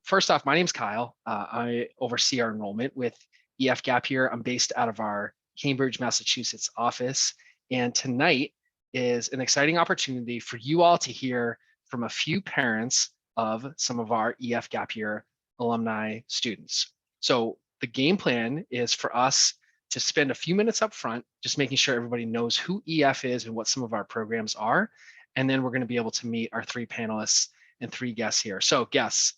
first off, my name's Kyle. I oversee our enrollment with EF Gap Year. I'm based out of our Cambridge, Massachusetts office. And tonight is an exciting opportunity for you all to hear from a few parents of some of our EF Gap Year alumni students. So the game plan is for us to spend a few minutes up front, just making sure everybody knows who EF is and what some of our programs are. And then we're going to be able to meet our three panelists and three guests here. So guests,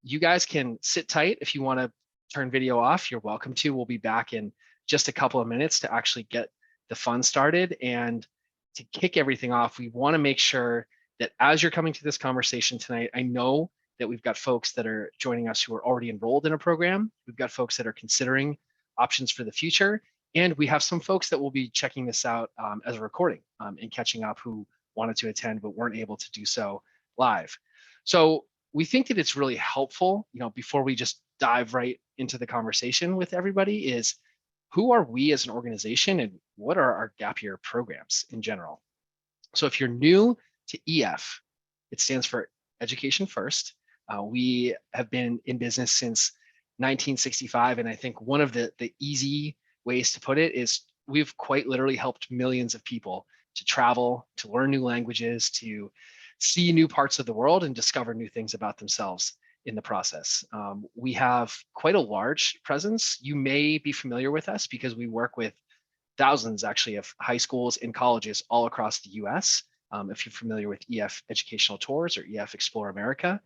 you guys can sit tight. If you want to turn video off, you're welcome to. We'll be back in just a couple of minutes to actually get the fun started. And to kick everything off, we want to make sure that as you're coming to this conversation tonight, I know that we've got folks that are joining us who are already enrolled in a program. We've got folks that are considering options for the future. And we have some folks that will be checking this out as a recording and catching up who wanted to attend but weren't able to do so live. So we think that it's really helpful, before we just dive right into the conversation with everybody, is who are we as an organization and what are our gap year programs in general? So if you're new to EF, it stands for Education First. We have been in business since 1965. And I think one of the easy ways to put it is we've quite literally helped millions of people to travel, to learn new languages, to see new parts of the world and discover new things about themselves in the process. We have quite a large presence. You may be familiar with us because we work with thousands actually of high schools and colleges all across the US. If you're familiar with EF Educational Tours or EF Explore America,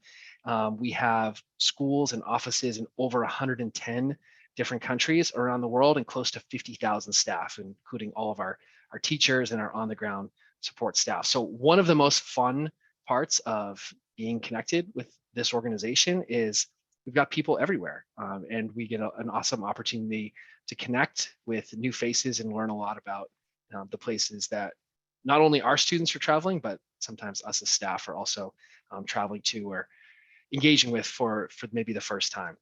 we have schools and offices in over 110 different countries around the world and close to 50,000 staff, including all of our teachers and our on-the-ground support staff. So one of the most fun parts of being connected with this organization is we've got people everywhere, and we get an awesome opportunity to connect with new faces and learn a lot about the places that not only our students are traveling, but sometimes us as staff are also traveling to or engaging with for maybe the first time.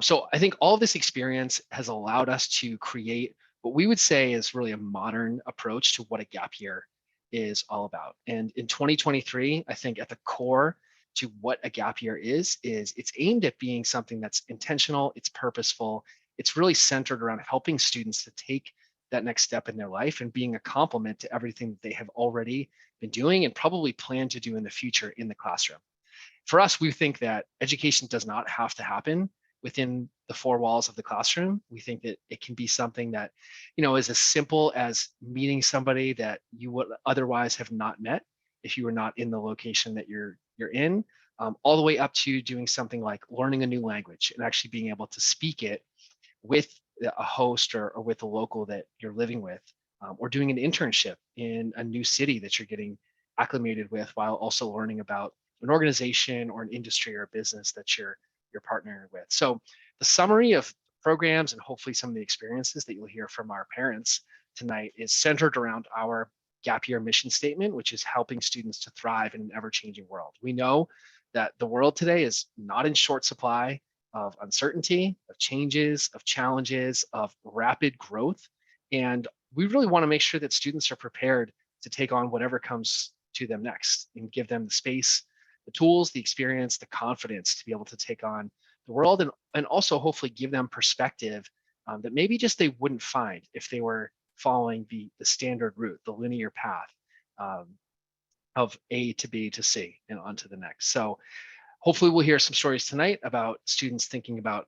So I think all of this experience has allowed us to create what we would say is really a modern approach to what a gap year is all about. And in 2023, I think at the core to what a gap year is it's aimed at being something that's intentional, it's purposeful, it's really centered around helping students to take that next step in their life and being a complement to everything that they have already been doing and probably plan to do in the future in the classroom. For us, we think that education does not have to happen within the four walls of the classroom. We think that it can be something that, is as simple as meeting somebody that you would otherwise have not met if you were not in the location that you're in, all the way up to doing something like learning a new language and actually being able to speak it with a host or with a local that you're living with, or doing an internship in a new city that you're getting acclimated with while also learning about an organization or an industry or a business that you're partnering with. So the summary of programs and hopefully some of the experiences that you'll hear from our parents tonight is centered around our gap year mission statement, which is helping students to thrive in an ever-changing world. We know that the world today is not in short supply of uncertainty, of changes, of challenges, of rapid growth. And we really want to make sure that students are prepared to take on whatever comes to them next and give them the space, the tools, the experience, the confidence to be able to take on the world, and also hopefully give them perspective that maybe just they wouldn't find if they were following the standard route, the linear path of A to B to C and on to the next. So hopefully we'll hear some stories tonight about students thinking about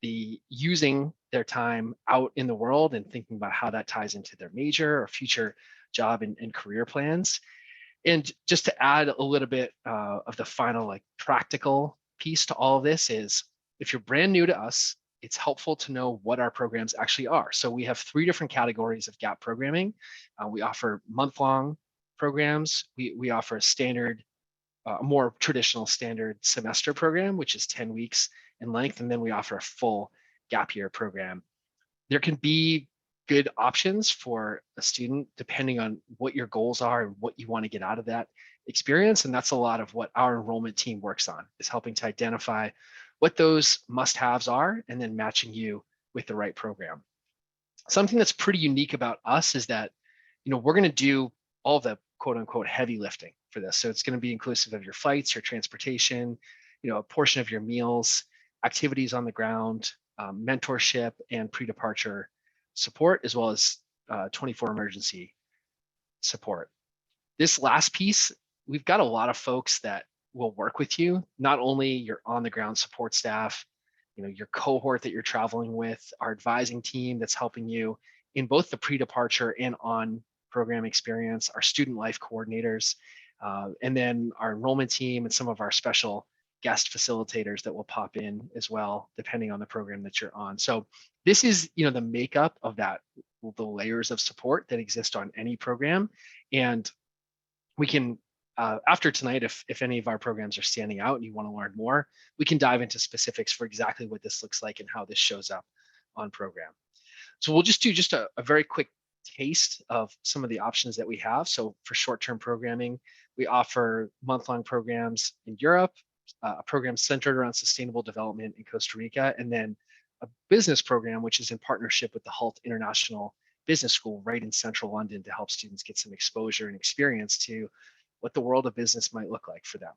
using their time out in the world and thinking about how that ties into their major or future job and career plans. And just to add a little bit of the final practical piece to all of this is, if you're brand new to us, it's helpful to know what our programs actually are. So we have three different categories of GAP programming. We offer month-long programs. We offer a standard, more traditional standard semester program, which is 10 weeks in length. And then we offer a full gap year program. There can be good options for a student depending on what your goals are and what you want to get out of that experience. And that's a lot of what our enrollment team works on, is helping to identify what those must-haves are and then matching you with the right program. Something that's pretty unique about us is that, we're going to do all the quote unquote heavy lifting for this. So it's going to be inclusive of your flights, your transportation, a portion of your meals, activities on the ground, mentorship, and pre-departure support, as well as 24 emergency support. This last piece, we've got a lot of folks that will work with you, not only your on the ground support staff, your cohort that you're traveling with, our advising team that's helping you in both the pre-departure and on program experience, our student life coordinators, and then our enrollment team and some of our special guest facilitators that will pop in as well, depending on the program that you're on. So this is, the makeup of that, the layers of support that exist on any program. And we can, after tonight, if any of our programs are standing out and you want to learn more, we can dive into specifics for exactly what this looks like and how this shows up on program. So we'll just do a very quick taste of some of the options that we have. So for short-term programming, we offer month-long programs in Europe, a program centered around sustainable development in Costa Rica, and then a business program, which is in partnership with the Halt International Business School right in central London to help students get some exposure and experience to what the world of business might look like for them.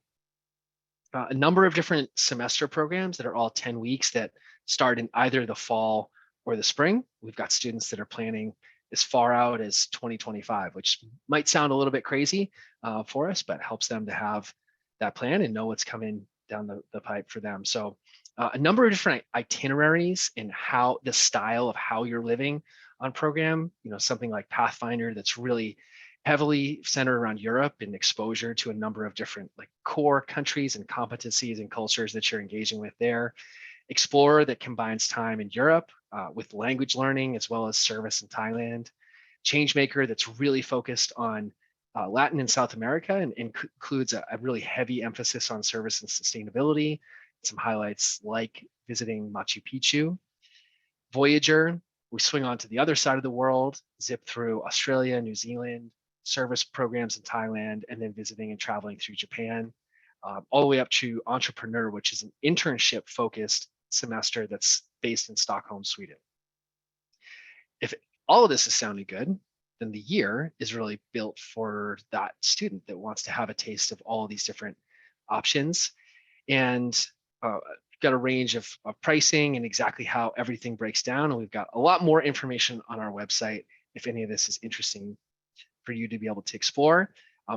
A number of different semester programs that are all 10 weeks that start in either the fall or the spring. We've got students that are planning as far out as 2025, which might sound a little bit crazy for us, but helps them to have that plan and know what's coming down the pipe for them. So a number of different itineraries and how the style of how you're living on program, something like Pathfinder that's really heavily centered around Europe and exposure to a number of different like core countries and competencies and cultures that you're engaging with there. Explorer that combines time in Europe with language learning as well as service in Thailand. Changemaker that's really focused on Latin and South America and includes a really heavy emphasis on service and sustainability. Some highlights like visiting Machu Picchu. Voyager, we swing on to the other side of the world, zip through Australia, New Zealand, service programs in Thailand, and then visiting and traveling through Japan, all the way up to Entrepreneur, which is an internship focused semester that's based in Stockholm, Sweden. If all of this is sounding good, then the year is really built for that student that wants to have a taste of all of these different options. And got a range of pricing and exactly how everything breaks down. And we've got a lot more information on our website if any of this is interesting for you to be able to explore.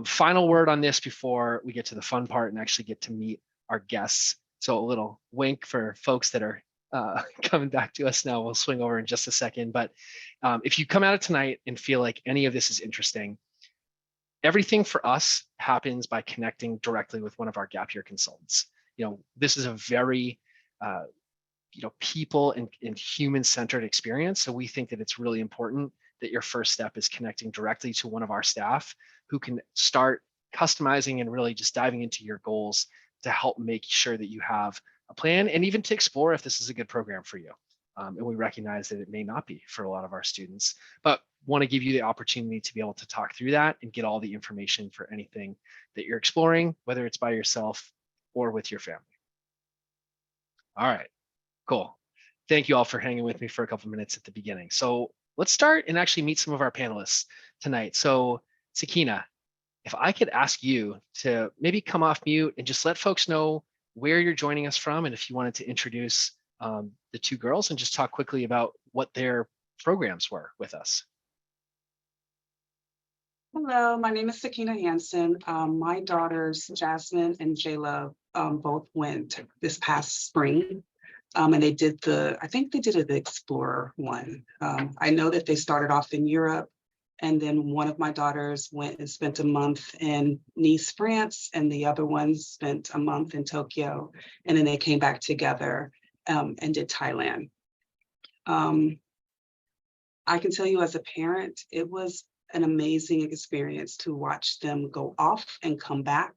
Final word on this before we get to the fun part and actually get to meet our guests. So a little wink for folks that are coming back to us now. We'll swing over in just a second. But if you come out of tonight and feel like any of this is interesting, everything for us happens by connecting directly with one of our gap year consultants. This is a very people and human-centered experience. So we think that it's really important that your first step is connecting directly to one of our staff who can start customizing and really just diving into your goals to help make sure that you have a plan and even to explore if this is a good program for you. And we recognize that it may not be for a lot of our students, but want to give you the opportunity to be able to talk through that and get all the information for anything that you're exploring, whether it's by yourself or with your family. All right, cool. Thank you all for hanging with me for a couple of minutes at the beginning. So let's start and actually meet some of our panelists tonight. So Sakina, if I could ask you to maybe come off mute and just let folks know where you're joining us from, and if you wanted to introduce the two girls and just talk quickly about what their programs were with us. Hello, my name is Sakina Hansen. My daughters, Jasmine and Jayla, both went this past spring. And they did I think they did the Explorer one. I know that they started off in Europe, and then one of my daughters went and spent a month in Nice, France, and the other one spent a month in Tokyo. And then they came back together and did Thailand. I can tell you as a parent, it was an amazing experience to watch them go off and come back.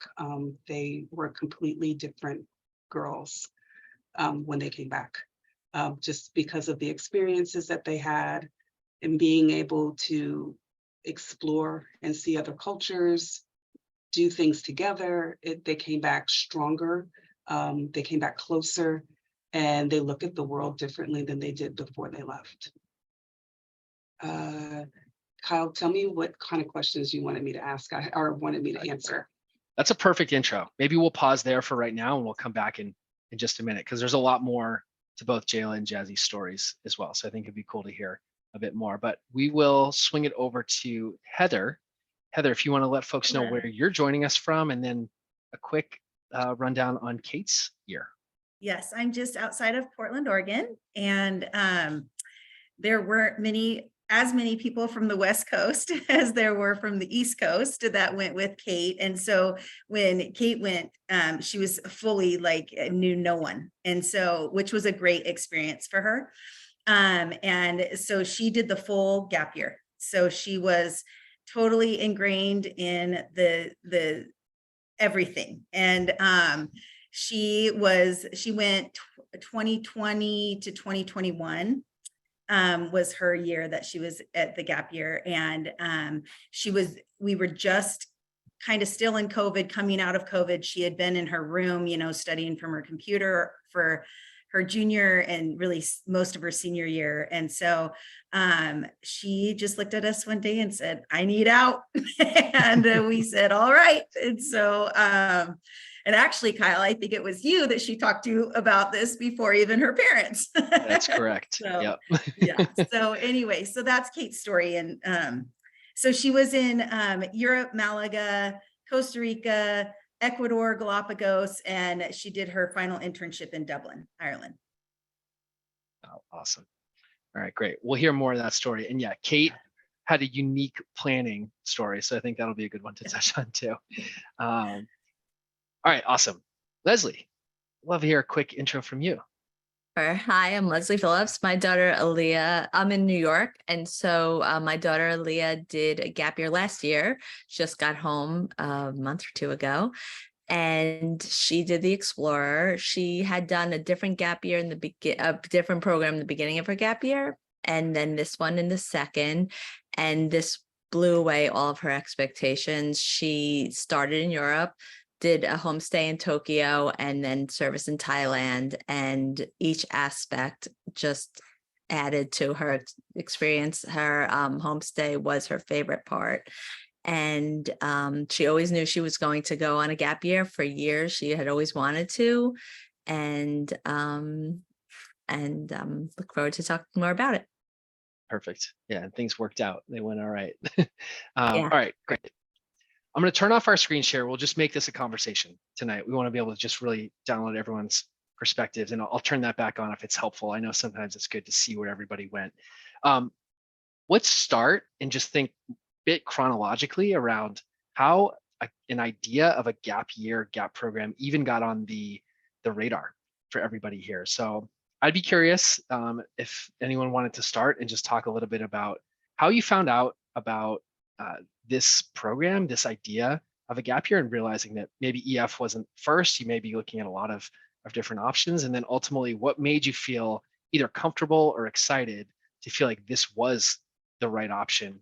They were completely different girls when they came back, just because of the experiences that they had and being able to explore and see other cultures, do things together. They came back stronger, they came back closer, and they look at the world differently than they did before they left. Kyle, tell me what kind of questions you wanted me to ask or wanted me to answer. That's a perfect intro. Maybe we'll pause there for right now and we'll come back in just a minute because there's a lot more to both Jayla and Jazzy's stories as well. So I think it'd be cool to hear a bit more, but we will swing it over to Heather. Heather, if you want to let folks know where you're joining us from, and then a quick rundown on Kate's year. Yes, I'm just outside of Portland, Oregon, and there weren't as many people from the West Coast as there were from the East Coast that went with Kate. And so when Kate went, she was fully like knew no one, and so which was a great experience for her. And so she did the full gap year. So she was totally ingrained in the everything. And she went 2020 to 2021 was her year that she was at the gap year. And we were just kind of still in COVID, coming out of COVID. She had been in her room, studying from her computer for her junior and really most of her senior year. And so she just looked at us one day and said, "I need out." And we said, "All right." And so, and actually, Kyle, I think it was you that she talked to about this before even her parents. That's correct. So, yep. Yeah. So anyway, so that's Kate's story. And so she was in Europe, Malaga, Costa Rica, Ecuador, Galapagos, and she did her final internship in Dublin, Ireland. Oh, awesome. All right, great. We'll hear more of that story. And yeah, Kate had a unique planning story, so I think that'll be a good one to touch on too. All right, awesome. Leslie, love to hear a quick intro from you. Hi, I'm Leslie Phillips. My daughter Aaliyah, I'm in New York. And so my daughter Aaliyah did a gap year last year. She just got home a month or two ago. And she did the Explorer. She had done a different gap year a different program in the beginning of her gap year, and then this one in the second. And this blew away all of her expectations. She started in Europe, did a homestay in Tokyo, and then service in Thailand. And each aspect just added to her experience. Her homestay was her favorite part. And she always knew she was going to go on a gap year. For years she had always wanted to, and look forward to talking more about it. Perfect. Yeah, and things worked out. They went all right. Yeah. All right, great. I'm going to turn off our screen share. We'll just make this a conversation tonight. We want to be able to just really download everyone's perspectives, and I'll turn that back on if it's helpful. I know sometimes it's good to see where everybody went. Let's start and just think bit chronologically around how an idea of a gap program even got on the radar for everybody here. So I'd be curious if anyone wanted to start and just talk a little bit about how you found out about this program, this idea of a gap year, and realizing that maybe EF wasn't first. You may be looking at a lot of different options, and then ultimately what made you feel either comfortable or excited to feel like this was the right option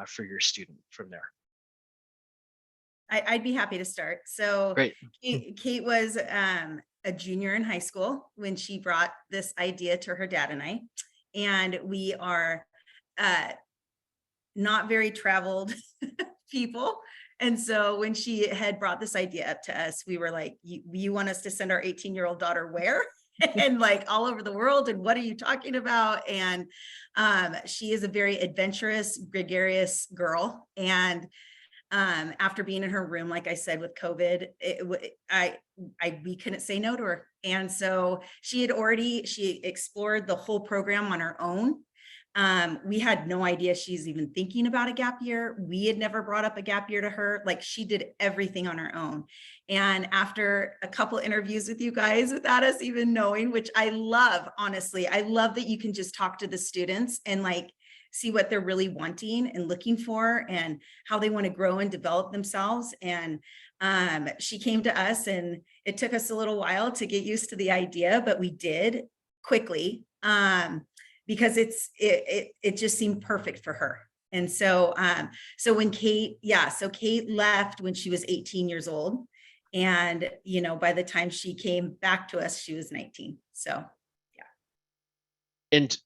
for your student from there. I'd be happy to start. So Great. Kate was a junior in high school when she brought this idea to her dad and I, and we are not very traveled people. And so when she had brought this idea up to us, we were like, you want us to send our 18-year-old daughter where? And like all over the world, and what are you talking about? And she is a very adventurous, gregarious girl. And after being in her room, like I said, with COVID, we couldn't say no to her. And so she explored the whole program on her own. We had no idea she's even thinking about a gap year. We had never brought up a gap year to her. Like, she did everything on her own. And after a couple interviews with you guys, without us even knowing, which I love, honestly, I love that you can just talk to the students and like see what they're really wanting and looking for and how they want to grow and develop themselves. And she came to us, and it took us a little while to get used to the idea, but we did quickly. Because it just seemed perfect for her. And so, when Kate left when she was 18 years old, and, by the time she came back to us, she was 19. So, yeah. And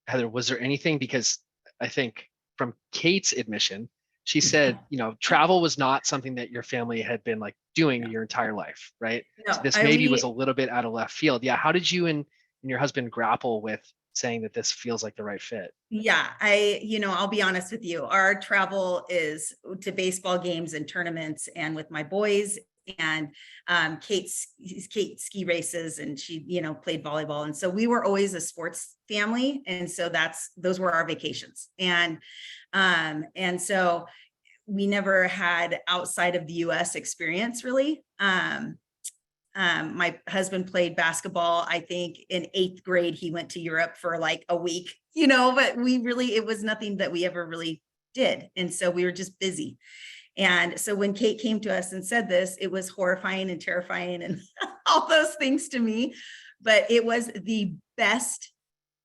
Heather, was there anything, because I think from Kate's admission, she said, you know, travel was not something that your family had been like doing your entire life, right? So No, this maybe was a little bit out of left field. Yeah. How did you and your husband grapple with saying that this feels like the right fit? Yeah, I'll be honest with you. Our travel is to baseball games and tournaments and with my boys and Kate ski races, and she, played volleyball. And so we were always a sports family. And so those were our vacations. And so we never had outside of the US experience really. My husband played basketball. I think in 8th grade, he went to Europe for like a week, but it was nothing that we ever really did. And so we were just busy. And so when Kate came to us and said this, it was horrifying and terrifying and all those things to me, but it was the best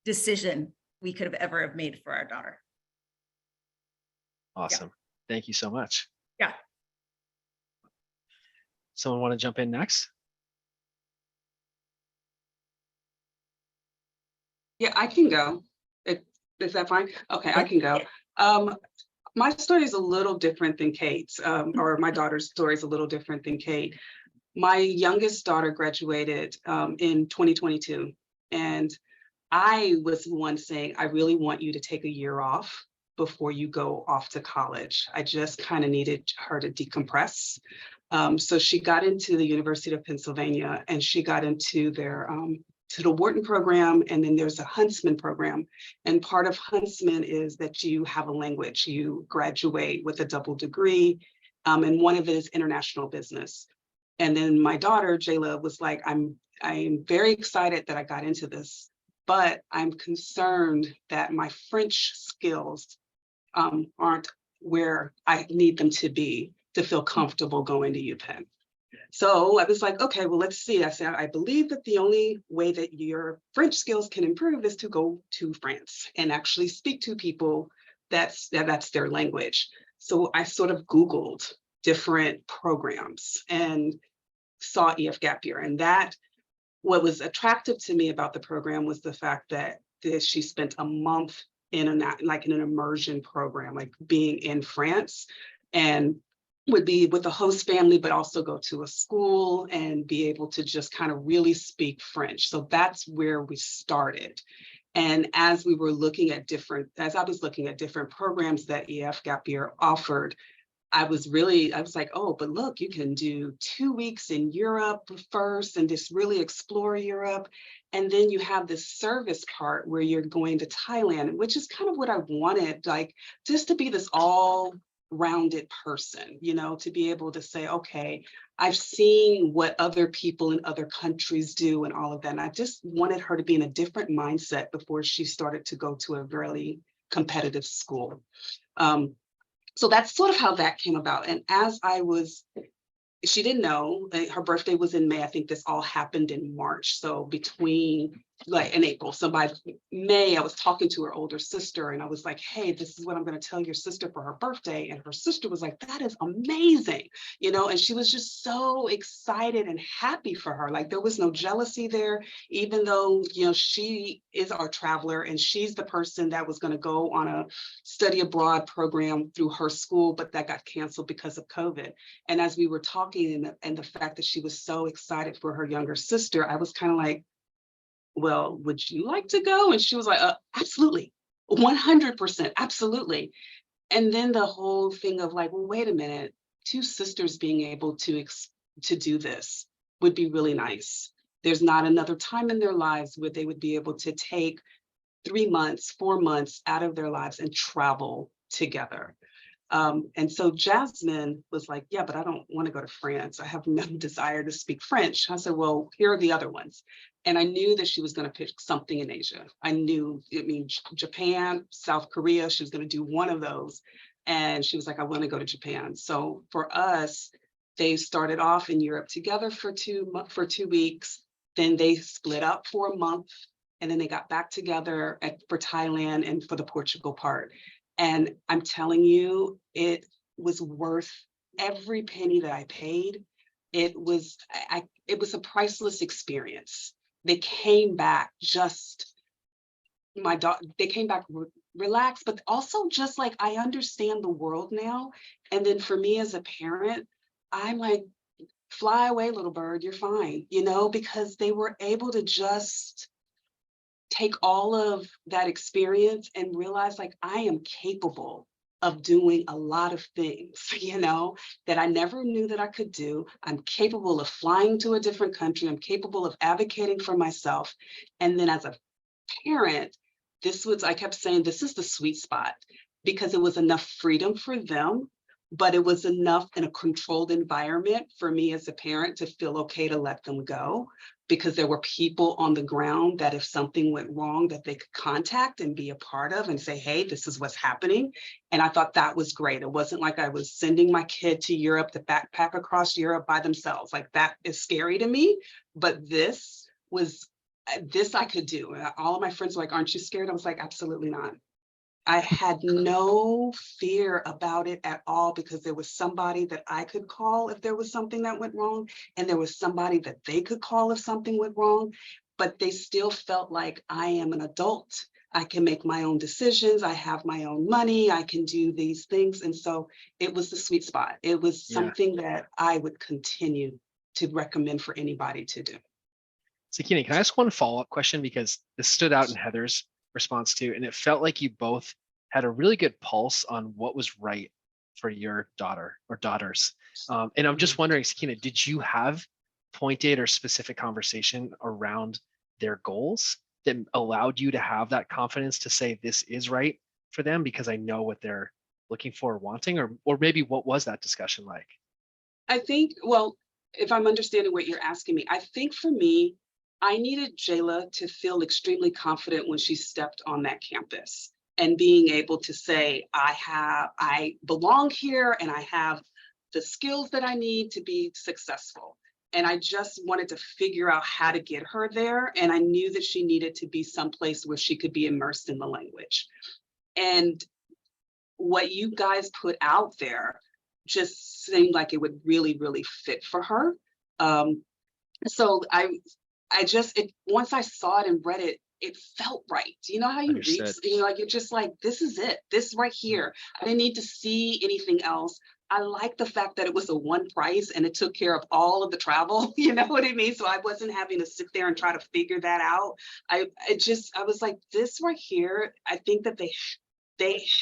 decision we could have ever have made for our daughter. Awesome. Thank you so much. Yeah. Someone want to jump in next? Yeah, I can go. Is that fine? Okay, I can go. My story is a little different than Kate's, or my daughter's story is a little different than Kate. My youngest daughter graduated in 2022, and I was the one saying, I really want you to take a year off before you go off to college. I just kind of needed her to decompress. So she got into the University of Pennsylvania, and she got into their to the Wharton program, and then there's a Huntsman program. And part of Huntsman is that you have a language, you graduate with a double degree, and one of it is international business. And then my daughter, Jayla, was like, I'm very excited that I got into this, but I'm concerned that my French skills aren't where I need them to be to feel comfortable going to UPenn. So I was like, okay, well, let's see. I said, I believe that the only way that your French skills can improve is to go to France and actually speak to people that's their language. So I sort of Googled different programs and saw EF Gap Year. And what was attractive to me about the program was the fact that she spent a month in an immersion program, like being in France, and would be with the host family, but also go to a school and be able to just kind of really speak French. So that's where we started. And as I was looking at different programs that EF Gap Year offered, I was like, oh, but look, you can do 2 weeks in Europe first and just really explore Europe. And then you have this service part where you're going to Thailand, which is kind of what I wanted, like just to be this all-rounded person, to be able to say, okay, I've seen what other people in other countries do and all of that. And I just wanted her to be in a different mindset before she started to go to a really competitive school. So that's sort of how that came about. And she didn't know, her birthday was in May. I think this all happened in March. So in April. So by May, I was talking to her older sister and I was like, hey, this is what I'm going to tell your sister for her birthday. And her sister was like, that is amazing. And she was just so excited and happy for her. Like there was no jealousy there, even though, she is our traveler and she's the person that was going to go on a study abroad program through her school, but that got canceled because of COVID. And as we were talking and the fact that she was so excited for her younger sister, I was kind of like, well, would you like to go? And she was like, absolutely, 100%, absolutely. And then the whole thing of like, well, wait a minute, 2 sisters being able to do this would be really nice. There's not another time in their lives where they would be able to take 3 months, 4 months out of their lives and travel together. And so Jasmine was like, yeah, but I don't want to go to France. I have no desire to speak French. I said, well, here are the other ones. And I knew that she was going to pick something in Asia. Japan, South Korea, she was going to do one of those. And she was like, I want to go to Japan. So for us, they started off in Europe together for 2 weeks. Then they split up for a month. And then they got back together for Thailand and for the Portugal part. And I'm telling you, it was worth every penny that I paid. It was a priceless experience. They came back just my daughter, they came back relaxed, but also just like, I understand the world now. And then for me as a parent, I'm like, fly away, little bird, you're fine, because they were able to just take all of that experience and realize like I am capable of doing a lot of things, that I never knew that I could do. I'm capable of flying to a different country. I'm capable of advocating for myself. And then as a parent, I kept saying, this is the sweet spot because it was enough freedom for them, but it was enough in a controlled environment for me as a parent to feel okay to let them go, because there were people on the ground that if something went wrong that they could contact and be a part of and say, hey, this is what's happening. And I thought that was great. It wasn't like I was sending my kid to Europe to backpack across Europe by themselves. Like, that is scary to me, but this I could do. All of my friends were like, aren't you scared? I was like, absolutely not. I had no fear about it at all, because there was somebody that I could call if there was something that went wrong, and there was somebody that they could call if something went wrong, but they still felt like I am an adult. I can make my own decisions. I have my own money. I can do these things. And so it was the sweet spot. It was Yeah. something that I would continue to recommend for anybody to do. Sakina, can I ask one follow-up question? Because this stood out in Heather's response too, and it felt like you both had a really good pulse on what was right for your daughter or daughters. And I'm just wondering, Sakina, did you have pointed or specific conversation around their goals that allowed you to have that confidence to say this is right for them because I know what they're looking for or wanting, or maybe what was that discussion like? I think, well, if I'm understanding what you're asking me, I think for me, I needed Jayla to feel extremely confident when she stepped on that campus and being able to say, I belong here and I have the skills that I need to be successful. And I just wanted to figure out how to get her there. And I knew that she needed to be someplace where she could be immersed in the language. And what you guys put out there just seemed like it would really, really fit for her. So once I saw it and read it, it felt right. You know how you read, Understood. like, you're just like, this is it, this right here. I didn't need to see anything else. I like the fact that it was a one price and it took care of all of the travel, you know what I mean? So I wasn't having to sit there and try to figure that out. I was like, this right here, I think that they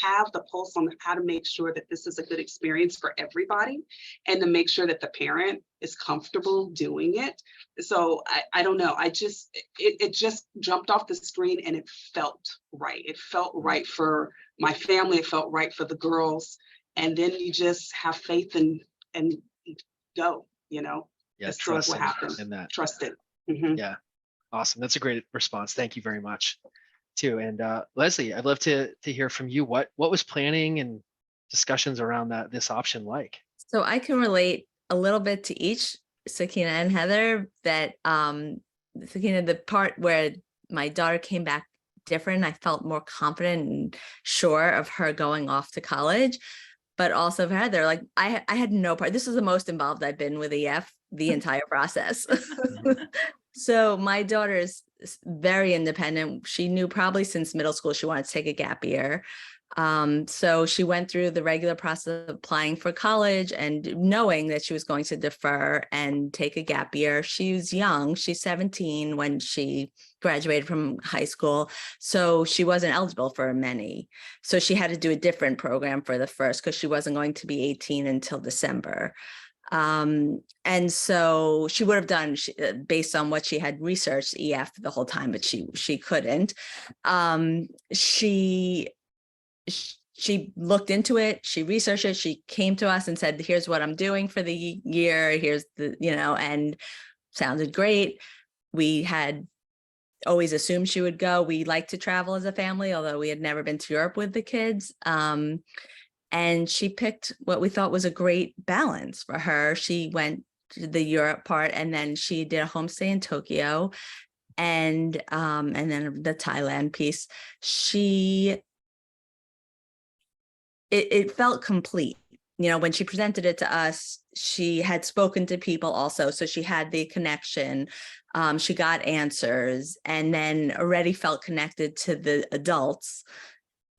have the pulse on how to make sure that this is a good experience for everybody and to make sure that the parent is comfortable doing it. So I don't know. It just jumped off the screen and it felt right. It felt right for my family. It felt right for the girls. And then you just have faith and go, Yeah, Just trust what happens. in that. Trust it. Mhm. Yeah, awesome. That's a great response. Thank you very much too. And Leslie, I'd love to hear from you. What was planning and discussions around this option like? So I can relate a little bit to each, Sakina and Heather, that Sakina, the part where my daughter came back different, I felt more confident and sure of her going off to college. But also for Heather, like I had no part. This is the most involved I've been with EF the entire process. So my daughter is very independent. She knew probably since middle school she wanted to take a gap year. So she went through the regular process of applying for college and knowing that she was going to defer and take a gap year. She was young. She's 17 when she graduated from high school. So she wasn't eligible for many. So she had to do a different program for the first because she wasn't going to be 18 until December. And so she would have done based on what she had researched EF the whole time, but she couldn't. She looked into it, she researched it, she came to us and said, here's what I'm doing for the year, here's the, and sounded great. We had always assumed she would go. We like to travel as a family, although we had never been to Europe with the kids. And she picked what we thought was a great balance for her. She went to the Europe part and then she did a homestay in Tokyo and then the Thailand piece. It felt complete you know, when she presented it to us, she had spoken to people also. So she had the connection. She got answers and then already felt connected to the adults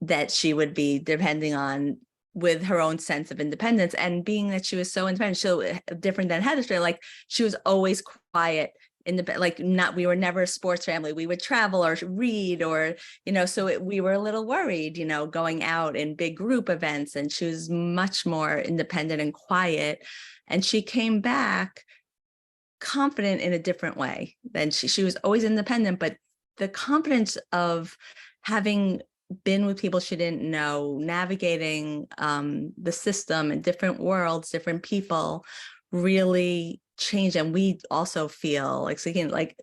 that she would be depending on with her own sense of independence. And being that she was so independent, so different than Heather's, like she was always quiet, independent, like not, we were never a sports family. We would travel or read or, you know, so we were a little worried, you know, going out in big group events, and she was much more independent and quiet. And she came back confident in a different way than she was always independent, but the confidence of having been with people she didn't know, navigating the system and different worlds, different people, really changed. And we also feel like, again, like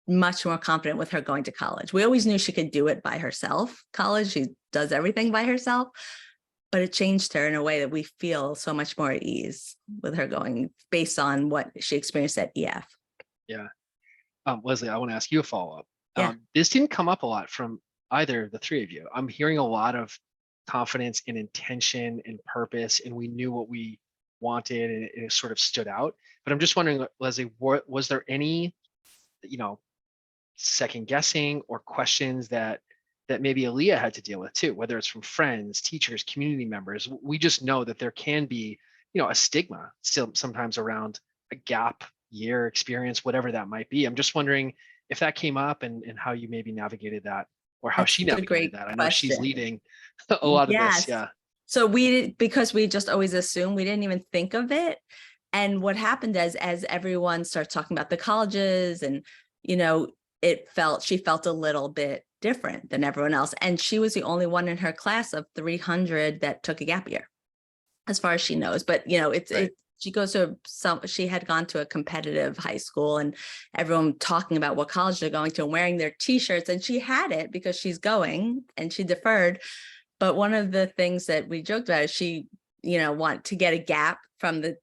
much more confident with her going to college. We always knew she could do it by herself. College, she does everything by herself, but it changed her in a way that we feel so much more at ease with her going based on what she experienced at EF. Yeah. Leslie, I want to ask you a follow-up. Yeah. This didn't come up a lot from either of the three of you. I'm hearing a lot of confidence and intention and purpose, and we knew what we wanted, and it sort of stood out. But I'm just wondering, Leslie, was there any, you know, second guessing or questions that maybe Aaliyah had to deal with too, whether it's from friends, teachers, community members? We just know that there can be, you know, a stigma still sometimes around a gap year experience, whatever that might be. I'm just wondering if that came up and how you maybe navigated that, or how That's she such a navigated great that. I know she's question. leading a lot of this. Yes. Yeah. So because we just always assumed, we didn't even think of it. And what happened as everyone starts talking about the colleges and, you know, she felt a little bit different than everyone else. And she was the only one in her class of 300 that took a gap year, as far as she knows. But, you know, Right. she goes to she had gone to a competitive high school, and everyone talking about what college they're going to and wearing their t-shirts. And she had it because she's going, and she deferred. But one of the things that we joked about is she, you know, want to get a gap from the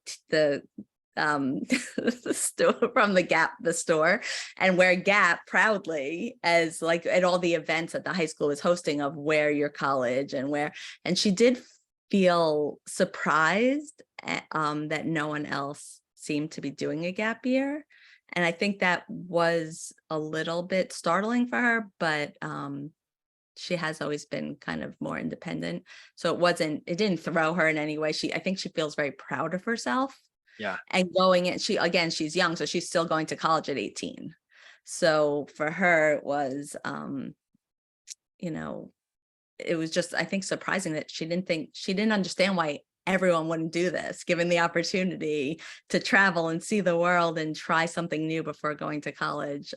store, from the store, and wear Gap proudly as like at all the events that the high school is hosting of wear your college and wear. And she did feel surprised that no one else seemed to be doing a gap year. And I think that was a little bit startling for her, but she has always been kind of more independent. So it didn't throw her in any way. I think she feels very proud of herself. Yeah. And going in, she's young, so she's still going to college at 18. So for her, it was, you know, it was just, I think, surprising that she didn't understand why everyone wouldn't do this, given the opportunity to travel and see the world and try something new before going to college.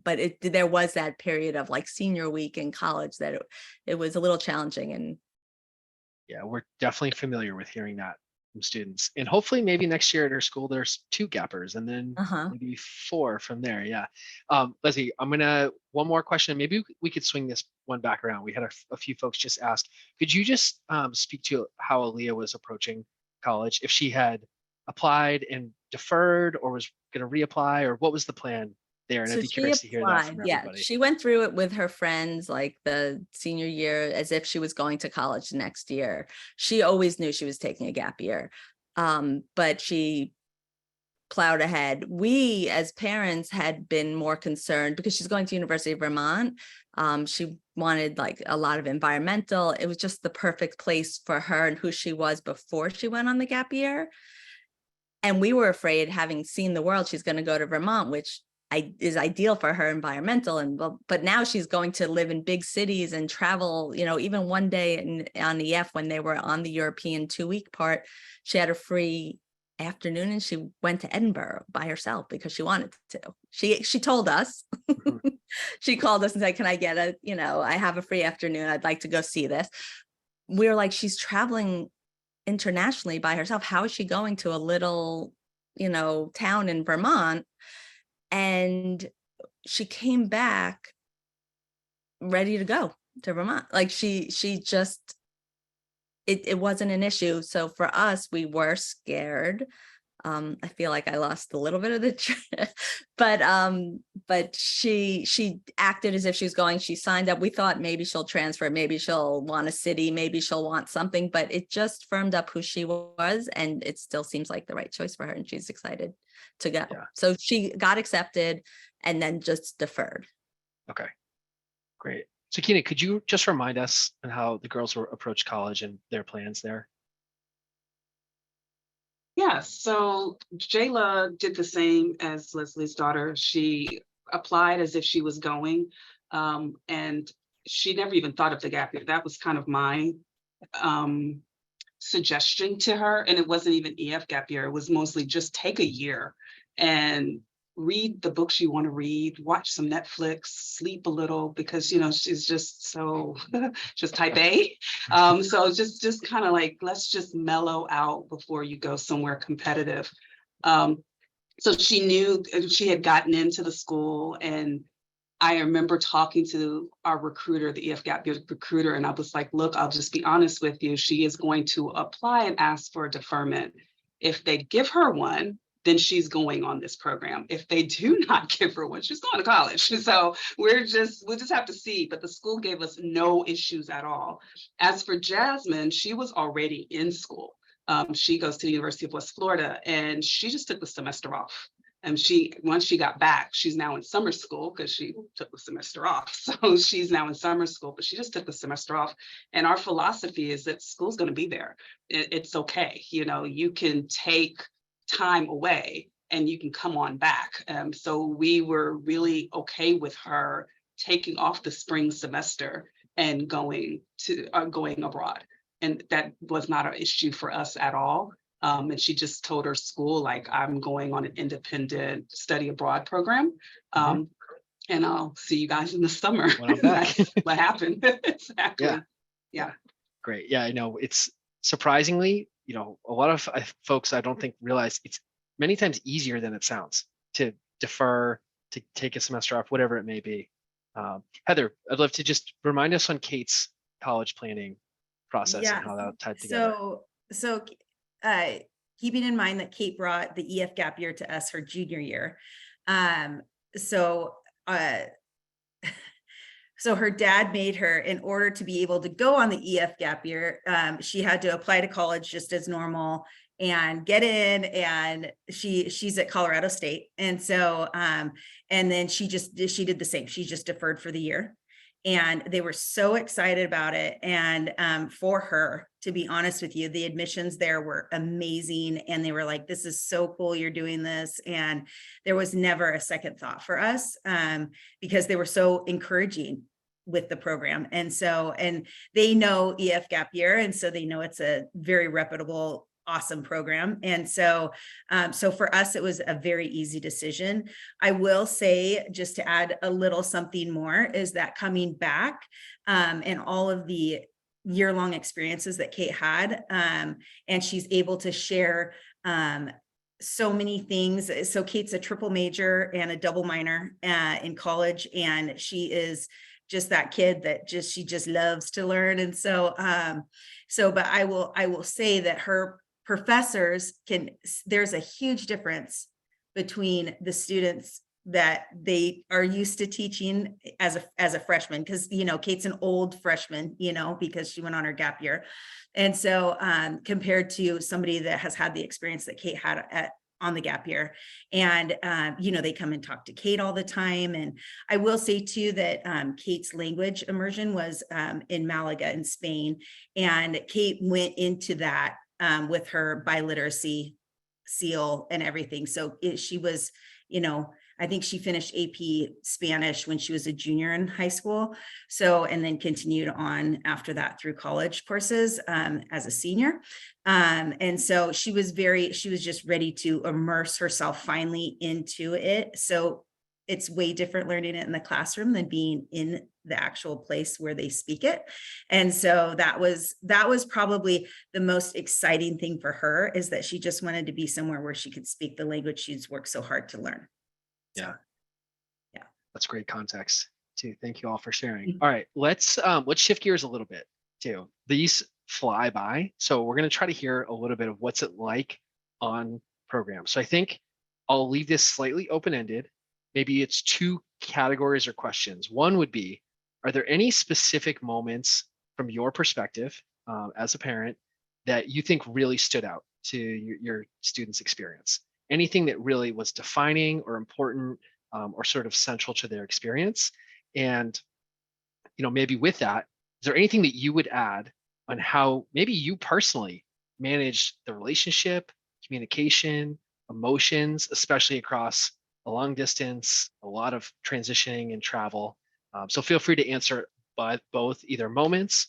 But there was that period of like senior week in college that it was a little challenging. And Yeah, we're definitely familiar with hearing that from students. And hopefully maybe next year at our school, there's 2 gappers and then maybe 4 from there. Yeah. Leslie, one more question. Maybe we could swing this one back around. We had a few folks just ask, could you just speak to how Aaliyah was approaching college, if she had applied and deferred or was going to reapply, or what was the plan there? And I'd so be she curious to hear that applied. from Yeah, everybody. she went through it with her friends like the senior year as if she was going to college next year. She always knew she was taking a gap year, but she plowed ahead. We as parents had been more concerned because she's going to University of Vermont. She wanted like a lot of environmental. It was just the perfect place for her and who she was before she went on the gap year. And we were afraid, having seen the world, she's going to go to Vermont, which is ideal for her environmental. But now she's going to live in big cities and travel, you know, even one day on EF when they were on the European 2-week part, she had a free afternoon and she went to Edinburgh by herself because she wanted to. She told us, she called us and said, can I get I have a free afternoon. I'd like to go see this. We were like, she's traveling internationally by herself. How is she going to a little, town in Vermont? And she came back ready to go to Vermont. Like she just, it wasn't an issue. So for us, we were scared. I feel like I lost a little bit of the but she acted as if she was going. She signed up. We thought maybe she'll transfer, maybe she'll want a city, maybe she'll want something, but it just firmed up who she was, and it still seems like the right choice for her, and she's excited to go. Yeah. So she got accepted and then just deferred. Okay, great. So Kina, could you just remind us on how the girls were approach college and their plans there? Yeah, so Jayla did the same as Leslie's daughter. She applied as if she was going, and she never even thought of the gap year. That was kind of my suggestion to her, and it wasn't even EF gap year. It was mostly just take a year and read the books you want to read, watch some Netflix, sleep a little, because she's just so just type A. So just kind of like, let's just mellow out before you go somewhere competitive. So she knew she had gotten into the school, and I remember talking to our recruiter, the EF Gap Year recruiter, and I was like, look, I'll just be honest with you. She is going to apply and ask for a deferment. If they give her one, then she's going on this program. If they do not give her one, she's going to college. So we'll just have to see. But the school gave us no issues at all. As for Jasmine, she was already in school. She goes to the University of West Florida, and she just took the semester off. And once she got back, she's now in summer school because she took the semester off. So she's now in summer school, but she just took the semester off. And our philosophy is that school's going to be there. It's okay. You can take time away and you can come on back. So we were really okay with her taking off the spring semester and going abroad. And that was not an issue for us at all. And she just told her school, like, I'm going on an independent study abroad program. And I'll see you guys in the summer. When I'm back. That's what happened. Exactly. Yeah. Great. Yeah, I know it's surprisingly, a lot of folks I don't think realize it's many times easier than it sounds to defer, to take a semester off, whatever it may be. Heather, I'd love to just remind us on Kate's college planning process and how that tied together. So keeping in mind that Kate brought the EF gap year to us her junior year. So her dad made her, in order to be able to go on the EF gap year, she had to apply to college just as normal and get in, and she's at Colorado State. And so, and then she did the same. She just deferred for the year. And they were so excited about it. And for her, to be honest with you, the admissions there were amazing. And they were like, this is so cool, you're doing this. And there was never a second thought for us, because they were so encouraging with the program. And they know EF Gap Year. And so they know it's a very reputable, awesome program. And so for us, it was a very easy decision. I will say, just to add a little something more, is that coming back, and all of the year-long experiences that Kate had, and she's able to share so many things. So Kate's a triple major and a double minor in college, and she is just that kid that she just loves to learn. And but I will say that her professors there's a huge difference between the students that they are used to teaching as a freshman, because Kate's an old freshman, because she went on her gap year. And so compared to somebody that has had the experience that Kate had on the gap year, and they come and talk to Kate all the time. And I will say too that Kate's language immersion was in Malaga in Spain, and Kate went into that with her biliteracy seal and everything. So she was, I think she finished AP Spanish when she was a junior in high school. So, and then continued on after that through college courses as a senior. And so she was just ready to immerse herself finally into it. So it's way different learning it in the classroom than being in the actual place where they speak it. And so that was probably the most exciting thing for her, is that she just wanted to be somewhere where she could speak the language she's worked so hard to learn. Yeah. Yeah. That's great context too. Thank you all for sharing. All right, let's shift gears a little bit too. These fly by. So we're going to try to hear a little bit of what's it like on program. So I think I'll leave this slightly open-ended. Maybe it's 2 categories or questions. One would be, are there any specific moments from your perspective as a parent that you think really stood out to your students' experience? Anything that really was defining or important or sort of central to their experience? And maybe with that, is there anything that you would add on how maybe you personally manage the relationship, communication, emotions, especially across a long distance, a lot of transitioning and travel? So feel free to answer both either moments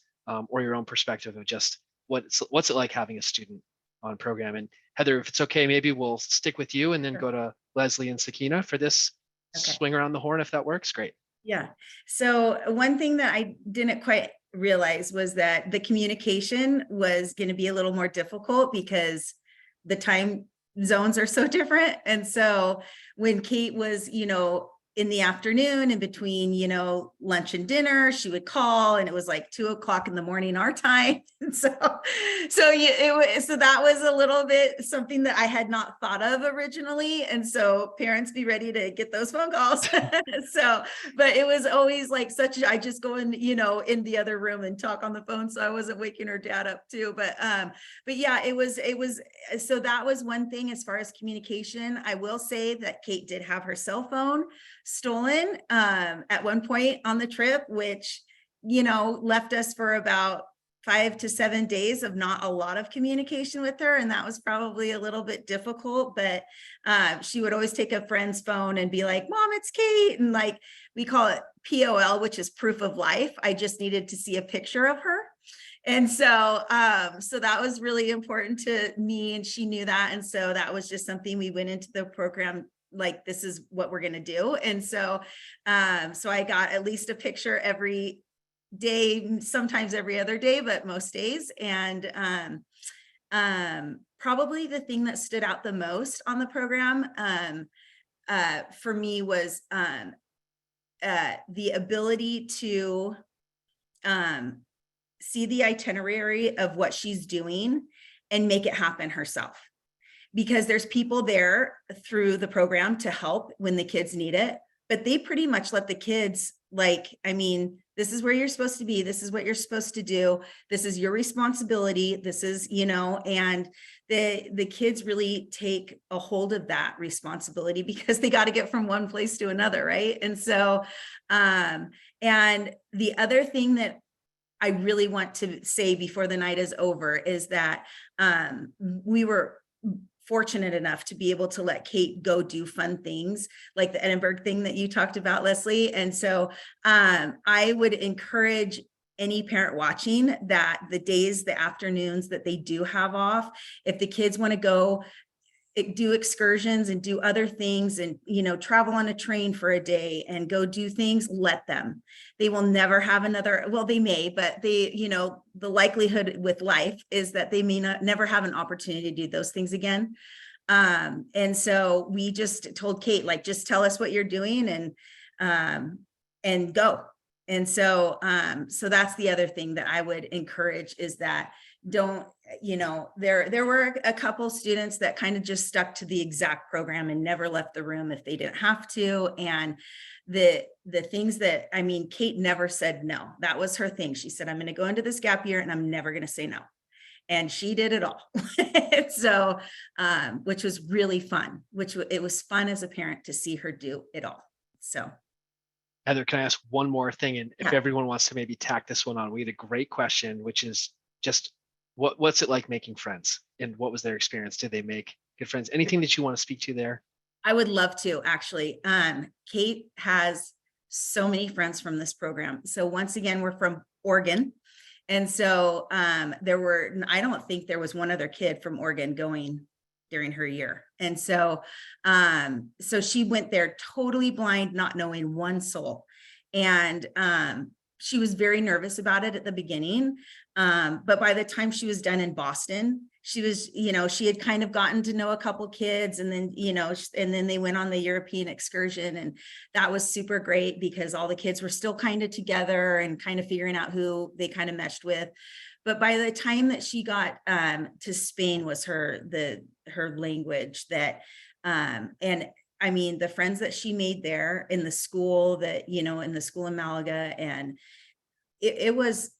or your own perspective of just what's it like having a student on program. And Heather, if it's okay, maybe we'll stick with you and then Sure. go to Leslie and Sakina for this Okay. swing around the horn, if that works. Great. Yeah. So one thing that I didn't quite realize was that the communication was going to be a little more difficult because the time zones are so different. And so when Kate was, in the afternoon in between, lunch and dinner, she would call and it was like 2:00 in the morning, our time. And so that was a little bit something that I had not thought of originally. And so parents, be ready to get those phone calls. But it was always like I just go in, in the other room and talk on the phone. So I wasn't waking her dad up too. But yeah, it was, so that was one thing as far as communication. I will say that Kate did have her cell phone stolen at one point on the trip, which, left us for about 5 to 7 days of not a lot of communication with her. And that was probably a little bit difficult, but she would always take a friend's phone and be like, Mom, it's Kate. And like, we call it POL, which is proof of life. I just needed to see a picture of her. And so that was really important to me, and she knew that. And so that was just something we went into the program like, this is what we're going to do. And so I got at least a picture every day, sometimes every other day, but most days. And probably the thing that stood out the most on the program for me was the ability to see the itinerary of what she's doing and make it happen herself. Because there's people there through the program to help when the kids need it, but they pretty much let the kids this is where you're supposed to be. This is what you're supposed to do. This is your responsibility. This is, and the kids really take a hold of that responsibility because they got to get from one place to another. Right. And so, and the other thing that I really want to say before the night is over is that we were fortunate enough to be able to let Kate go do fun things like the Edinburgh thing that you talked about, Leslie. And so I would encourage any parent watching that the afternoons that they do have off, if the kids want to go do excursions and do other things and, travel on a train for a day and go do things, let them. They will never have another, well, they may, but the likelihood with life is that they may never have an opportunity to do those things again. And so we just told Kate, like, just tell us what you're doing and go. And so that's the other thing that I would encourage is that there were a couple students that kind of just stuck to the exact program and never left the room if they didn't have to. And the things that, Kate never said no. That was her thing. She said, I'm going to go into this gap year and I'm never going to say no. And she did it all. So, which was really fun, it was fun as a parent to see her do it all. So. Heather, can I ask one more thing? And if Yeah. everyone wants to maybe tack this one on, we had a great question, which is just what's it like making friends and what was their experience? Did they make good friends? Anything that you want to speak to there? I would love to, actually. Kate has so many friends from this program. So once again, we're from Oregon. And so I don't think there was one other kid from Oregon going during her year. And so, so she went there totally blind, not knowing one soul. And she was very nervous about it at the beginning. But by the time she was done in Boston, she was, she had kind of gotten to know a couple kids, and then, and then they went on the European excursion, and that was super great because all the kids were still kind of together and kind of figuring out who they kind of meshed with. But by the time that she got to Spain was the her language that, and I mean, the friends that she made there in the school that, you know, in the school in Malaga, and it was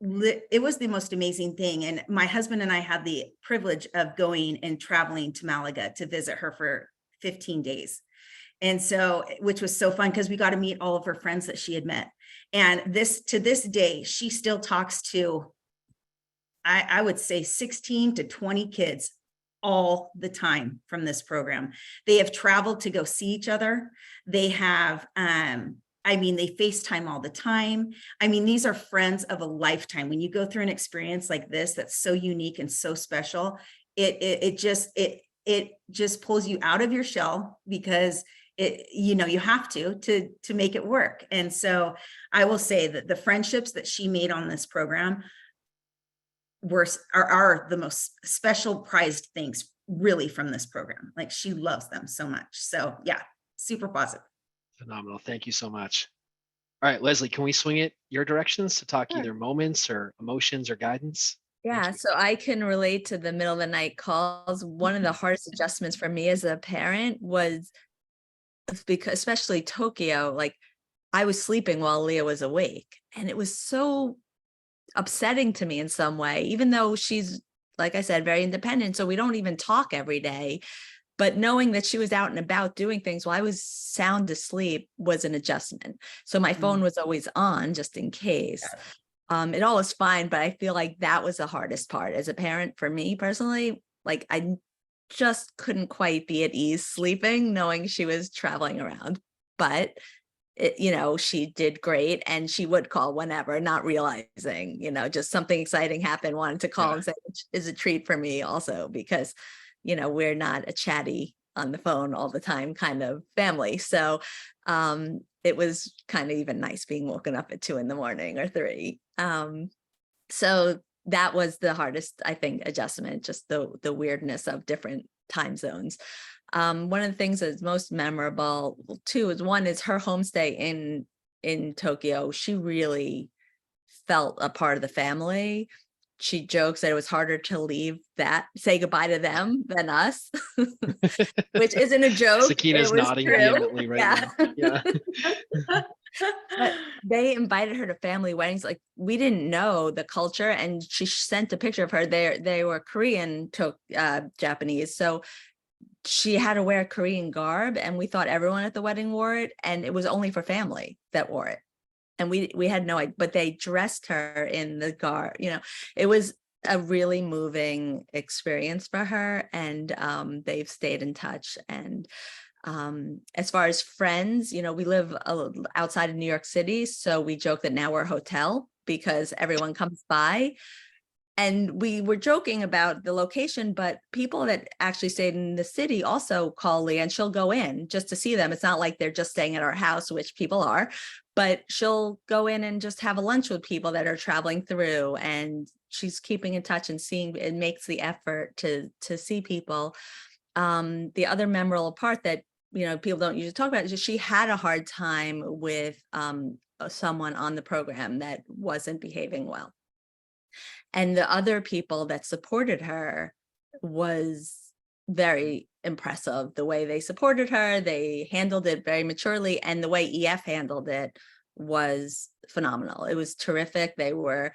it was the most amazing thing. And my husband and I had the privilege of going and traveling to Malaga to visit her for 15 days. And so, which was so fun because we got to meet all of her friends that she had met. And to this day, she still talks to, I would say 16 to 20 kids all the time from this program. They have traveled to go see each other. They have, I mean, they FaceTime all the time. I mean, these are friends of a lifetime. When you go through an experience like this, that's so unique and so special, it just pulls you out of your shell, because you know, you have to make it work. And so I will say that the friendships that she made on this program are the most special prized things really from this program. Like, she loves them so much. So yeah, super positive. Phenomenal. Thank you so much. All right, Leslie, can we swing it your directions to talk Sure. either moments or emotions or guidance? Yeah, you. so I can relate to the middle of the night calls. One of the hardest adjustments for me as a parent was because, especially Tokyo, like I was sleeping while Leah was awake, and it was so upsetting to me in some way, even though she's, like I said, very independent. So we don't even talk every day. But knowing that she was out and about doing things while I was sound asleep was an adjustment. So my phone was always on just in case. It all was fine, but I feel like that was the hardest part as a parent for me personally. Like, I just couldn't quite be at ease sleeping, knowing she was traveling around. But it, you know, she did great, and she would call whenever, not realizing, you know, just something exciting happened, wanted to call and say, "Which is a treat for me also," because, you know, we're not a chatty on the phone all the time kind of family. So it was kind of even nice being woken up at 2 a.m. or 3. So that was the hardest, I think, adjustment, just the weirdness of different time zones. One of the things that's most memorable too is one is her homestay in Tokyo. She really felt a part of the family. She jokes that it was harder to say goodbye to them than us, which isn't a joke. Sakina's It was nodding true. vehemently right Yeah. now. Yeah. But they invited her to family weddings. Like, we didn't know the culture, and she sent a picture of her. They were Korean to Japanese, so she had to wear Korean garb, and we thought everyone at the wedding wore it, and it was only for family that wore it. And we had no idea, but they dressed her in the garb. You know, it was a really moving experience for her, and they've stayed in touch. And as far as friends, you know, we live outside of New York City, so we joke that now we're a hotel because everyone comes by. And we were joking about the location, but people that actually stayed in the city also call Leah, and she'll go in just to see them. It's not like they're just staying at our house, which people are, but she'll go in and just have a lunch with people that are traveling through, and she's keeping in touch and seeing, it makes the effort to see people. The other memorable part that, you know, people don't usually talk about is just she had a hard time with someone on the program that wasn't behaving well. And the other people that supported her was very impressive. The way they supported her, they handled it very maturely, and the way EF handled it was phenomenal. It was terrific. They were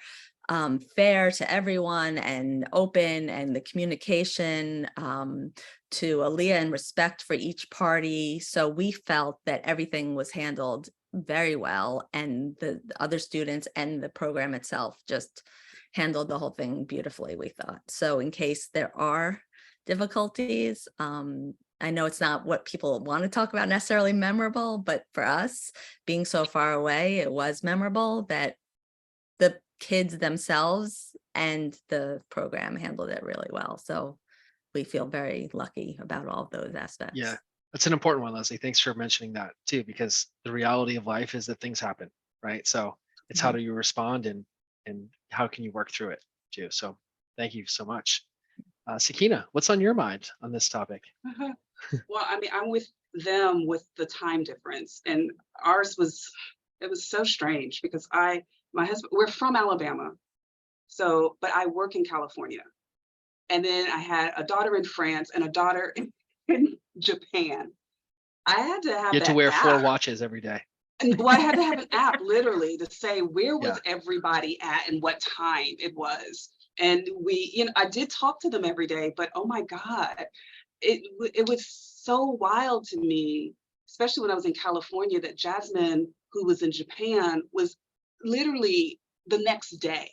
fair to everyone and open, and the communication to Aaliyah and respect for each party. So we felt that everything was handled very well, and the other students and the program itself just handled the whole thing beautifully, we thought. So in case there are difficulties, I know it's not what people want to talk about necessarily memorable, but for us, being so far away, it was memorable that the kids themselves and the program handled it really well. So we feel very lucky about all of those aspects. Yeah, that's an important one, Leslie. Thanks for mentioning that too, because the reality of life is that things happen, right? So it's how do you respond, and how can you work through it too? So thank you so much. Sakina, what's on your mind on this topic? Well, I mean, I'm with them with the time difference, and ours it was so strange because my husband, we're from Alabama. So, but I work in California. And then I had a daughter in France and a daughter in Japan. I had to You have had to that wear 4 app. watches every day. And well, I had to have an app literally to say where Yeah. was everybody at and what time it was. And we, I did talk to them every day, but oh my God, it was so wild to me, especially when I was in California, that Jasmine, who was in Japan, was literally the next day,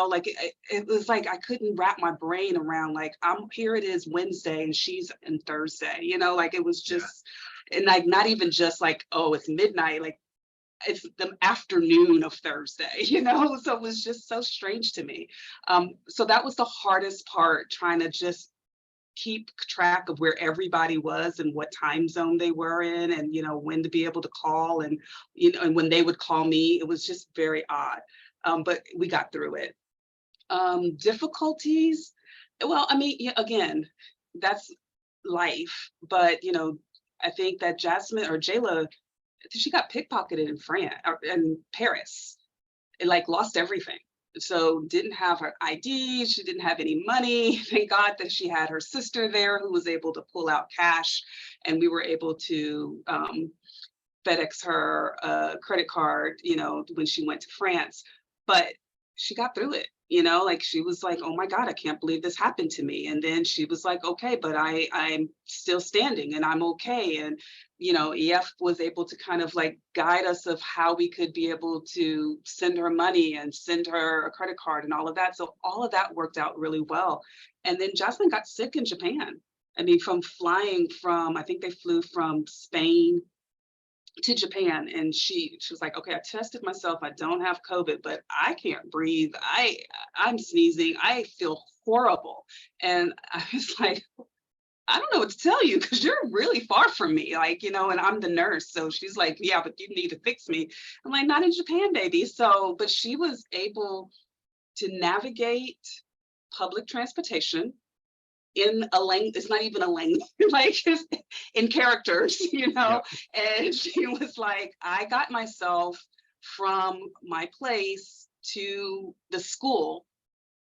like it was like I couldn't wrap my brain around, like, I'm here, it is Wednesday and she's in Thursday, like it was just, and like not even just like, oh, it's midnight, like it's the afternoon of Thursday, so it was just so strange to me. So that was the hardest part, trying to just keep track of where everybody was and what time zone they were in, and when to be able to call, and and when they would call me. It was just very odd, but we got through it. Difficulties, well, I mean, yeah, again, that's life, but I think that Jasmine or Jayla, she got pickpocketed in France or in Paris, and like lost everything. So didn't have her ID, she didn't have any money. Thank God that she had her sister there who was able to pull out cash, and we were able to FedEx her a credit card, when she went to France. But she got through it, like she was like, oh my God, I can't believe this happened to me. And then she was like, okay, but I'm still standing and I'm okay. And, EF was able to kind of like guide us of how we could be able to send her money and send her a credit card and all of that. So all of that worked out really well. And then Jocelyn got sick in Japan. I mean, from flying from, I think they flew from Spain to Japan, and she was like, okay, I tested myself, I don't have COVID, but I can't breathe, I'm sneezing, I feel horrible. And I was like, I don't know what to tell you, because you're really far from me, like, and I'm the nurse. So she's like, yeah, but you need to fix me. I'm like, not in Japan, baby. So, but she was able to navigate public transportation in a language, it's not even a language, like just in characters, Yep. and she was like, I got myself from my place to the school,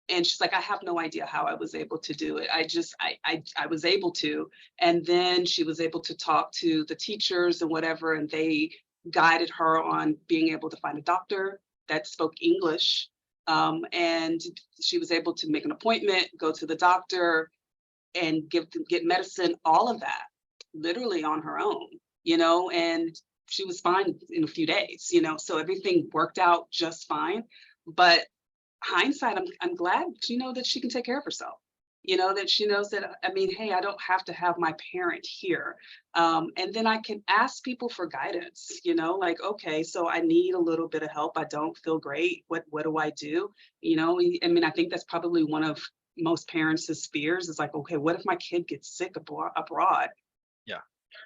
and she's like, I have no idea how I was able to do it. I was able to. And then she was able to talk to the teachers and whatever, and they guided her on being able to find a doctor that spoke English. And she was able to make an appointment, go to the doctor, and get medicine, all of that, literally on her own, and she was fine in a few days, so everything worked out just fine. But hindsight, I'm glad, that she can take care of herself, that she knows that, I mean, hey, I don't have to have my parent here. And then I can ask people for guidance, like, okay, so I need a little bit of help. I don't feel great. What do I do? I mean, I think that's probably one of most parents' fears, is like, okay, what if my kid gets sick abroad? Yeah.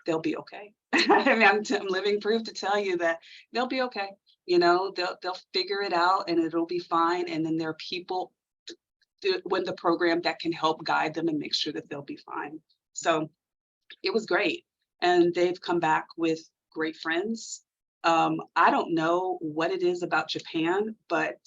They'll be okay. I mean, I'm living proof to tell you that they'll be okay. They'll figure it out and it'll be fine. And then there are people with the program that can help guide them and make sure that they'll be fine. So it was great. And they've come back with great friends. I don't know what it is about Japan, but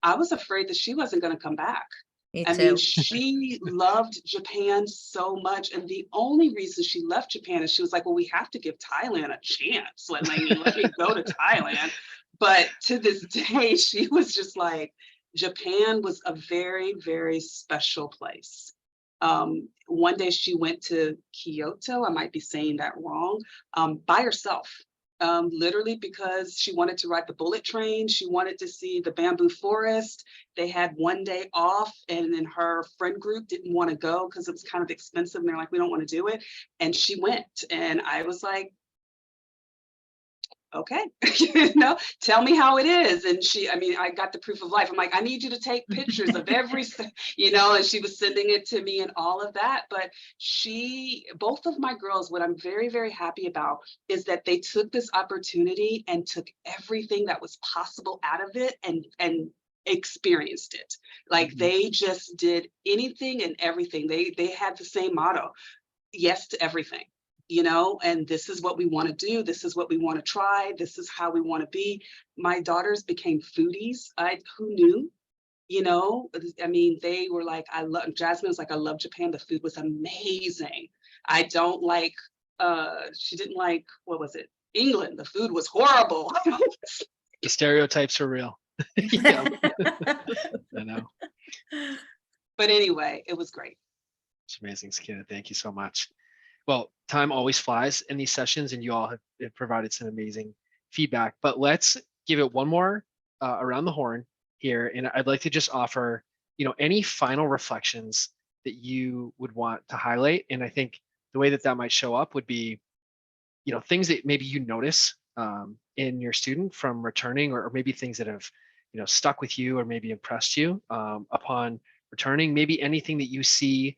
I was afraid that she wasn't going to come back. Me I mean, too. she loved Japan so much. And the only reason she left Japan is she was like, well, we have to give Thailand a chance. Let me go to Thailand. But to this day, she was just like, Japan was a very, very special place. One day she went to Kyoto, I might be saying that wrong, by herself. Literally because she wanted to ride the bullet train. She wanted to see the bamboo forest. They had one day off, and then her friend group didn't want to go because it was kind of expensive. And they're like, we don't want to do it. And she went. And I was like, okay, tell me how it is. And I got the proof of life. I'm like, I need you to take pictures of every, and she was sending it to me and all of that. But both of my girls, what I'm very, very happy about is that they took this opportunity and took everything that was possible out of it and experienced it. Like they just did anything and everything. They had the same motto, yes to everything. And this is what we want to do. This is what we want to try. This is how we want to be. My daughters became foodies. Who knew? you know, I mean, they were like, Jasmine was like, I love Japan. The food was amazing. I don't like, she didn't like, what was it? England. The food was horrible. The stereotypes are real. Yeah, I know. But anyway, it was great. It's amazing, Skinner. Thank you so much. Well, time always flies in these sessions, and you all have provided some amazing feedback. But let's give it one more around the horn here, and I'd like to just offer, any final reflections that you would want to highlight. And I think the way that that might show up would be, things that maybe you notice in your student from returning, or maybe things that have, stuck with you or maybe impressed you upon returning. Maybe anything that you see,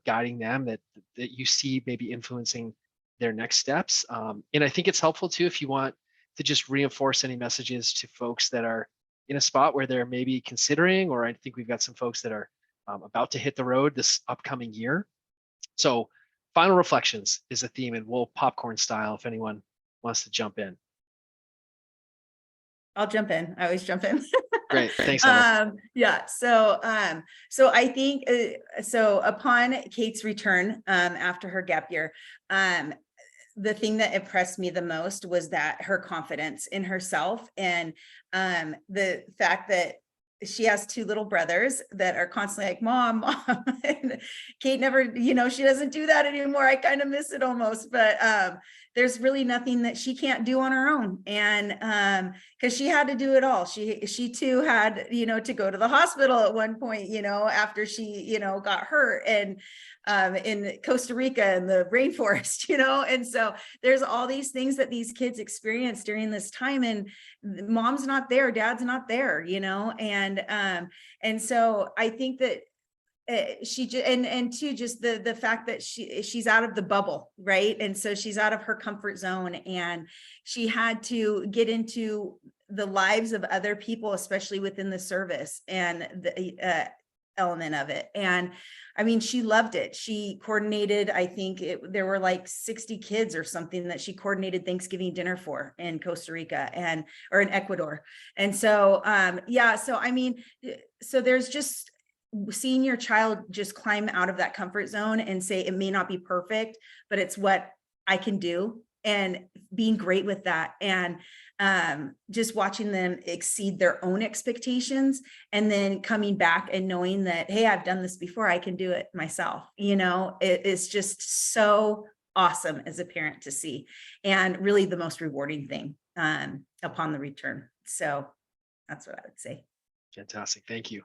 guiding them, that you see maybe influencing their next steps. And I think it's helpful too if you want to just reinforce any messages to folks that are in a spot where they're maybe considering, or I think we've got some folks that are about to hit the road this upcoming year. So final reflections is a theme, and we'll popcorn style if anyone wants to jump in. I'll jump in. I always jump in. Great, thanks, Emma. Yeah. So I think so. Upon Kate's return after her gap year, the thing that impressed me the most was that her confidence in herself, and the fact that she has two little brothers that are constantly like, Mom, Mom. And Kate never, she doesn't do that anymore. I kind of miss it almost, but there's really nothing that she can't do on her own. And because she had to do it all. She too had, to go to the hospital at one point, after she, got hurt, and in Costa Rica and the rainforest, and so there's all these things that these kids experience during this time, and mom's not there, dad's not there, and so I think that she just, and too, just the fact that she's out of the bubble, right? And so she's out of her comfort zone, and she had to get into the lives of other people, especially within the service and the element of it. And I mean, she loved it. She coordinated, I think there were like 60 kids or something that she coordinated Thanksgiving dinner for in Costa Rica or in Ecuador. And so, so I mean, so there's just seeing your child just climb out of that comfort zone and say, it may not be perfect, but it's what I can do, and being great with that. And just watching them exceed their own expectations, and then coming back and knowing that, hey, I've done this before, I can do it myself. It is just so awesome as a parent to see, and really the most rewarding thing upon the return. So that's what I would say. Fantastic. Thank you.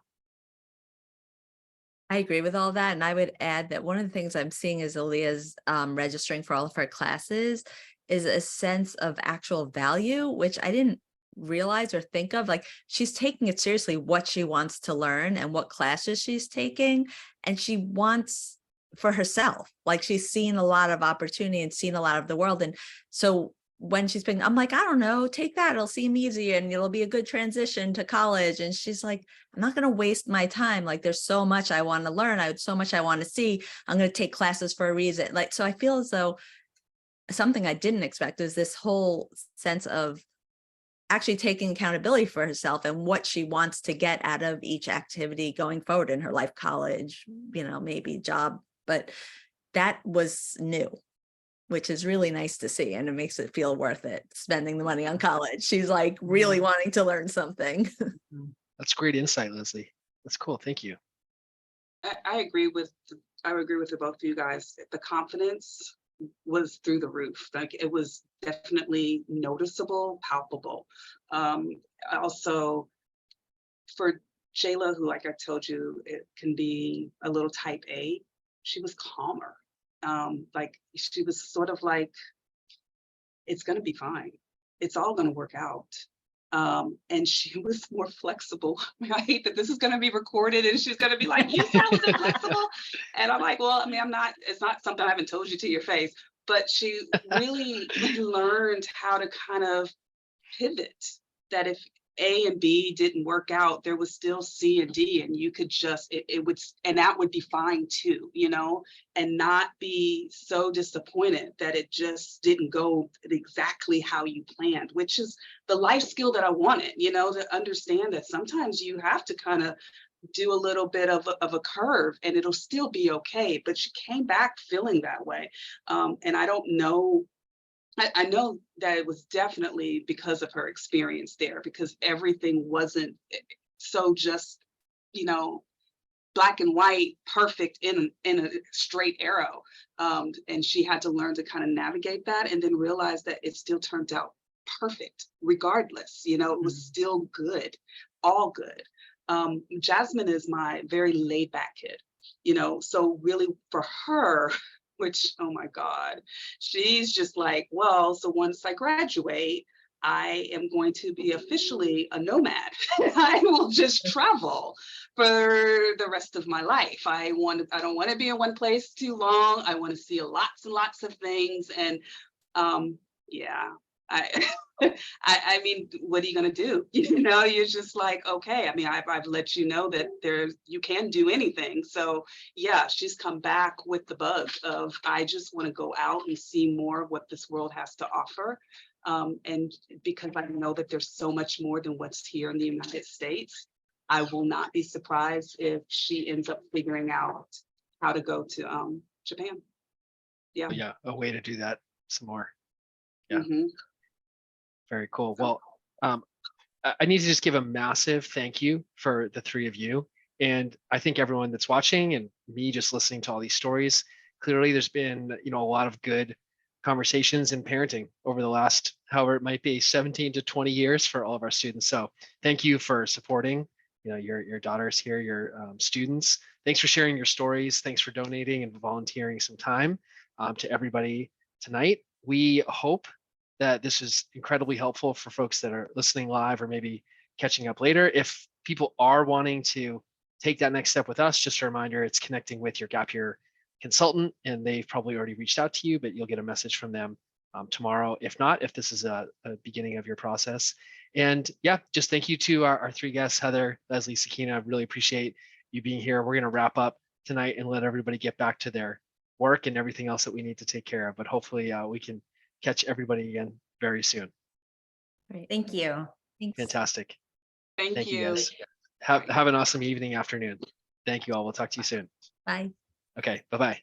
I agree with all that. And I would add that one of the things I'm seeing is Aaliyah's registering for all of her classes is a sense of actual value, which I didn't realize or think of. Like, she's taking it seriously, what she wants to learn and what classes she's taking. And she wants for herself, like, she's seen a lot of opportunity and seen a lot of the world. And so when she's been, I'm like, I don't know, take that, it'll seem easy and it'll be a good transition to college. And she's like, I'm not going to waste my time. Like, there's so much I want to learn. So much I want to see. I'm going to take classes for a reason. Like, so I feel as though something I didn't expect is this whole sense of actually taking accountability for herself and what she wants to get out of each activity going forward in her life, college, maybe job, but that was new, which is really nice to see. And it makes it feel worth it spending the money on college. She's like really wanting to learn something. That's great insight, Leslie. That's cool. Thank you. I agree with the both of you guys. The confidence was through the roof. Like, it was definitely noticeable, palpable. Also for Jayla, who, like I told you, it can be a little type A, she was calmer. Like, she was sort of like, it's going to be fine. It's all going to work out. And she was more flexible. I hate that this is going to be recorded and she's going to be like, you said I wasn't flexible. And I'm like, well, I mean, it's not something I haven't told you to your face, but she really learned how to kind of pivot, that if A and B didn't work out, there was still C and D, and you could just, it would, and that would be fine too, you know, and not be so disappointed that it just didn't go exactly how you planned, which is the life skill that I wanted, you know, to understand that sometimes you have to kind of do a little bit of a curve and it'll still be okay. But she came back feeling that way. And I don't know, I know that it was definitely because of her experience there, because everything wasn't so just, you know, black and white, perfect in a straight arrow. And she had to learn to kind of navigate that and then realize that it still turned out perfect regardless, you know, it was still good, all good. Jasmine is my very laid back kid, you know, so really for her, which, oh my God, she's just like, well, so once I graduate, I am going to be officially a nomad. I will just travel for the rest of my life. I don't want to be in one place too long. I want to see lots and lots of things. And yeah, I I mean, what are you gonna do? You know, you're just like, okay. I mean, I've let you know that you can do anything. So yeah, she's come back with the bug of I just want to go out and see more of what this world has to offer. And because I know that there's so much more than what's here in the United States, I will not be surprised if she ends up figuring out how to go to Japan. Yeah. Yeah, a way to do that some more. Yeah. Mhm. Very cool. Well, I need to just give a massive thank you for the three of you. And I think everyone that's watching and me just listening to all these stories, clearly there's been, you know, a lot of good conversations in parenting over the last, however it might be, 17 to 20 years for all of our students. So thank you for supporting, you know, your daughters here, your students. Thanks for sharing your stories. Thanks for donating and volunteering some time to everybody tonight. We hope that this is incredibly helpful for folks that are listening live or maybe catching up later. If people are wanting to take that next step with us, just a reminder, it's connecting with your gap year consultant, and they've probably already reached out to you, but you'll get a message from them tomorrow. If not, if this is a beginning of your process. And yeah, just thank you to our three guests, Heather, Leslie, Sakina. I really appreciate you being here. We're gonna wrap up tonight and let everybody get back to their work and everything else that we need to take care of. But hopefully we can catch everybody again very soon. Great. Thank you. Thanks. Fantastic. Thank Thank you you. guys. Have an awesome evening, afternoon. Thank you all. We'll talk to you soon. Bye. Okay, bye-bye.